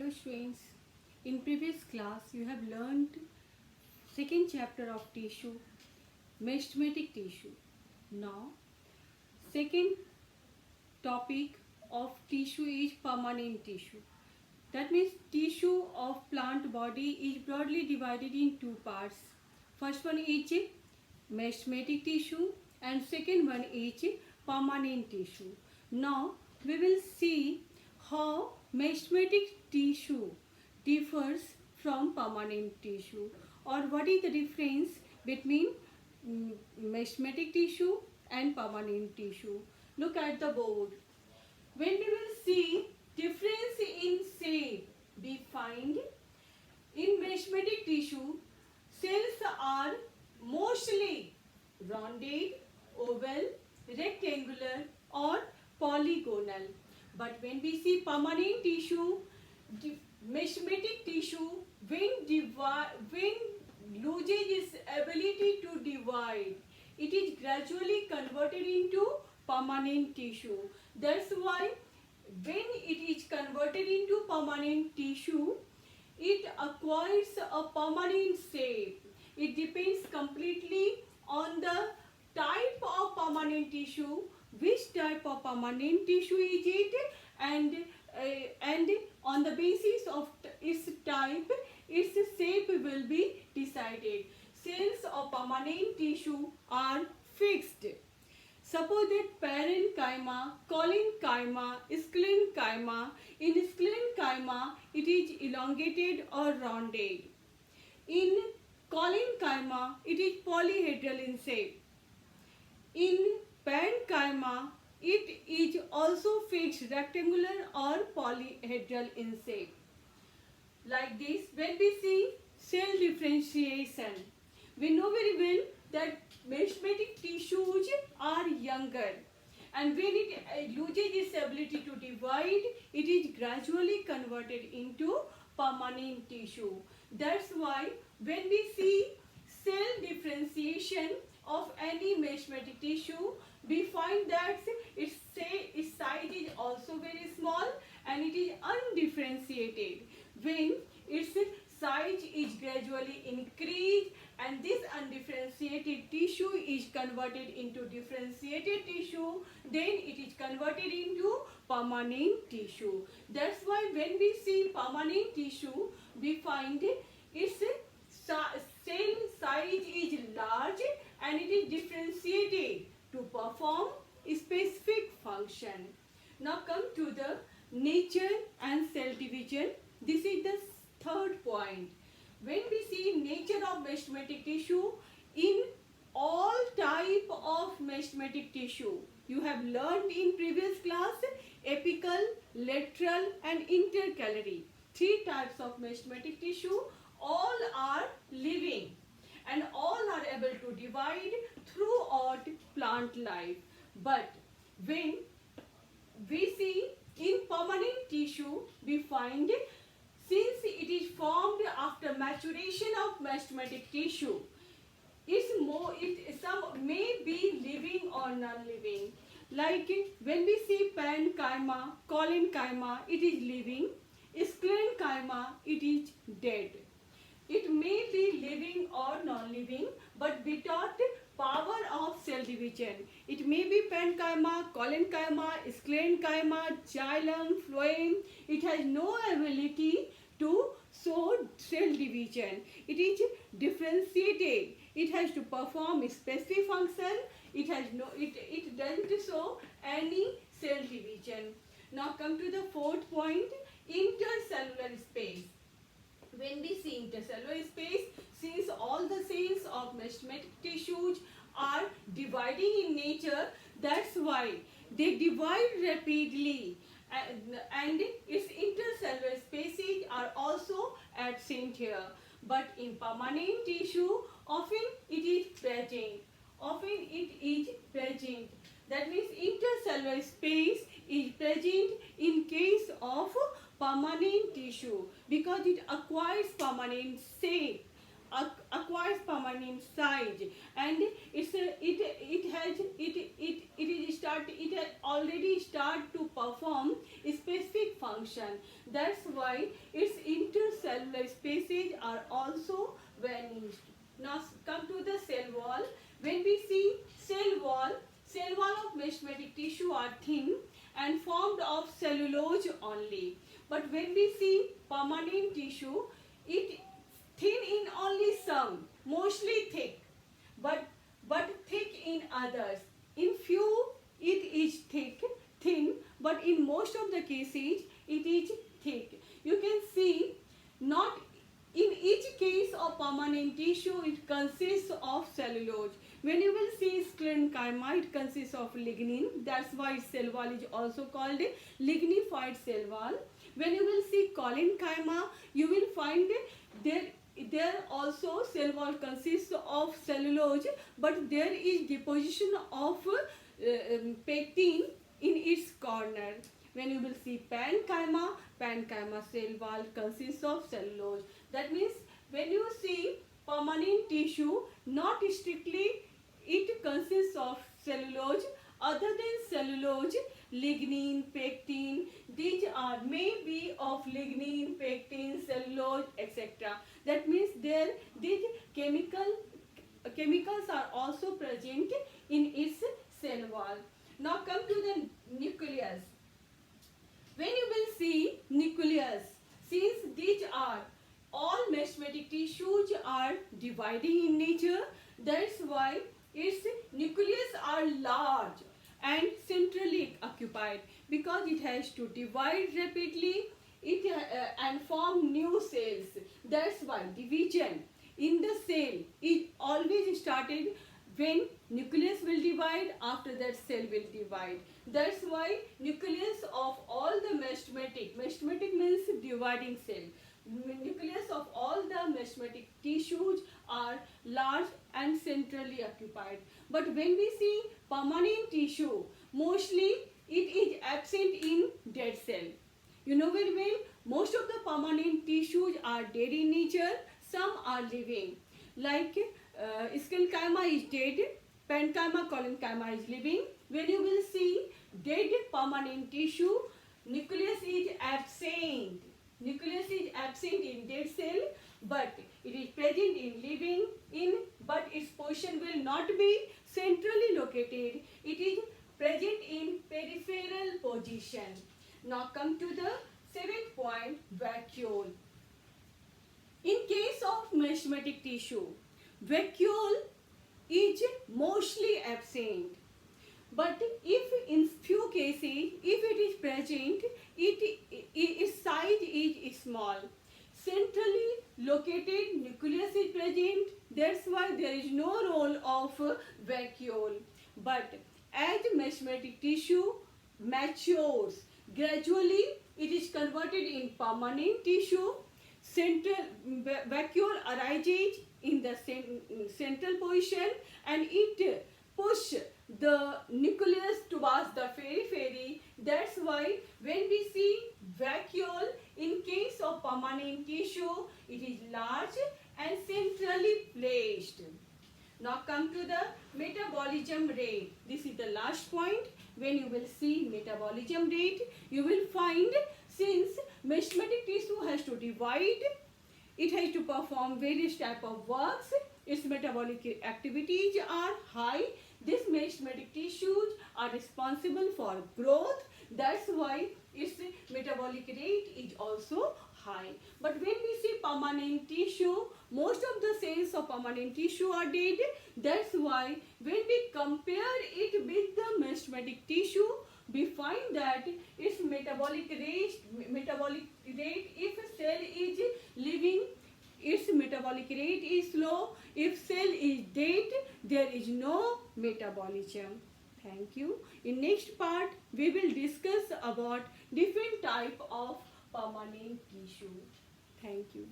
Hello students, in previous class you have learned second chapter of tissue, mesometic tissue. Now second topic of tissue is permanent tissue. That means tissue of plant body is broadly divided in two parts. First one is mesometic tissue and second one is permanent tissue. Now we will see how mesometic tissue differs from permanent tissue, or what is the difference between mesometic tissue and permanent tissue. Look at the board. When we will see difference in shape, we find in mesometic tissue cells are mostly rounded, oval, rectangular or polygonal. But when we see permanent tissue, mesometic tissue, when loses its ability to divide, it is gradually converted into permanent tissue. That's why when it is converted into permanent tissue, it acquires a permanent shape. It depends completely on the type of permanent tissue, which type of permanent tissue is it, and on the basis of its type, its shape will be decided. Cells of permanent tissue are fixed. Suppose that parenchyma, collenchyma, sclerenchyma. In sclerenchyma, it is elongated or rounded. In collenchyma, it is polyhedral in shape. In parenchyma, it is also fixed, rectangular or polyhedral in shape. Like this, when we see cell differentiation, we know very well that mesometic tissues are younger, and when it loses its ability to divide, it is gradually converted into permanent tissue. That's why when we see cell differentiation of any mesometic tissue, we find that its size is also very small and it is undifferentiated. When its size is gradually increased and this undifferentiated tissue is converted into differentiated tissue, then it is converted into permanent tissue. That's why when we see permanent tissue, we find its cell size is large and it is differentiated to perform a specific function. Now come to the nature and cell division. This is the third point. When we see nature of mesometic tissue, in all type of mesometic tissue, you have learned in previous class apical, lateral and intercalary. Three types of mesometic tissue. All are living and all are able to divide throughout plant life. But when we see in permanent tissue, we find since it is formed after maturation of mesometic tissue, some may be living or non-living. Like when we see parenchyma, collenchyma, it is living. Sclerenchyma, it is dead. It may be living or non-living, but without power of cell division. It may be parenchyma, collenchyma, sclerenchyma, xylem, phloem. It has no ability to show cell division. It is differentiated. It has to perform a specific function. It doesn't show any cell division. Now come to the fourth point, intercellular space. When we see intercellular space, since all the cells of mesometic tissues are dividing in nature, that's why they divide rapidly, and its intercellular spaces are also absent here. But in permanent tissue, often it is present. That means intercellular space is present in case of permanent tissue because it acquires permanent shape. acquires permanent size, and it has already start to perform a specific function. That's why its intercellular spaces are also vanished. Now come to the cell wall. When we see cell wall of mesenteric tissue are thin and formed of cellulose only. But when we see permanent tissue, it thin in only some, mostly thick, but thick in others. In few it is thin, but in most of the cases it is thick. You can see not in each case of permanent tissue it consists of cellulose. When you will see sclerenchyma, it consists of lignin. That's why cell wall is also called a lignified cell wall. When you will see collenchyma, you will find there also cell wall consists of cellulose, but there is deposition of pectin in its corner. When you will see parenchyma cell wall consists of cellulose. That means when you see permanent tissue, not strictly it consists of cellulose. Other than cellulose, lignin, pectin, these are may be of lignin, pectin, cellulose, etc. That means these chemicals are also present in its cell wall. Now come to the nucleus. When you will see nucleus, since these are all mesenteric tissues are dividing in nature, that's why its nucleus are large and centrally occupied, because it has to divide rapidly and form new cells. That's why division in the cell is always started when nucleus will divide, after that cell will divide. That's why nucleus of all the mesenteric means dividing cell. Nucleus of all the mesenteric tissues are large and centrally occupied. But when we see permanent tissue, mostly it is absent in dead cell. You know very well, most of the permanent tissues are dead in nature, some are living. Like sclerenchyma is dead, parenchyma, collenchyma is living. When you will see dead permanent tissue, nucleus is absent. Nucleus is absent in dead cell, but it is present in living but its position will not be centrally located. It is present in peripheral position. Now come to the 7th point, vacuole. In case of mesenteric tissue, vacuole is mostly absent. But if in few cases, if it is present, its size is small. Centrally located nucleus is present. That's why there is no role of vacuole. But as mesenteric tissue matures, gradually it is converted in permanent tissue. Central vacuole arises in the central position, and it push the nucleus towards the periphery. That's why when we see vacuole in case of permanent tissue, it is large and centrally placed. Now come to the metabolism rate. This is the last point. When you will see metabolism rate, you will find, since mesenteric tissue has to divide, it has to perform various type of works, its metabolic activities are high. These mesenteric tissues are responsible for growth. That's why its metabolic rate is also high. But when we see permanent tissue, most of the cells of permanent tissue are dead. That's why when we compare it with the mesenteric tissue, we find that its metabolic rate, if a cell is living, its metabolic rate is low. If cell is dead, there is no metabolism. Thank you. In next part, we will discuss about different type of permanent tissue. Thank you.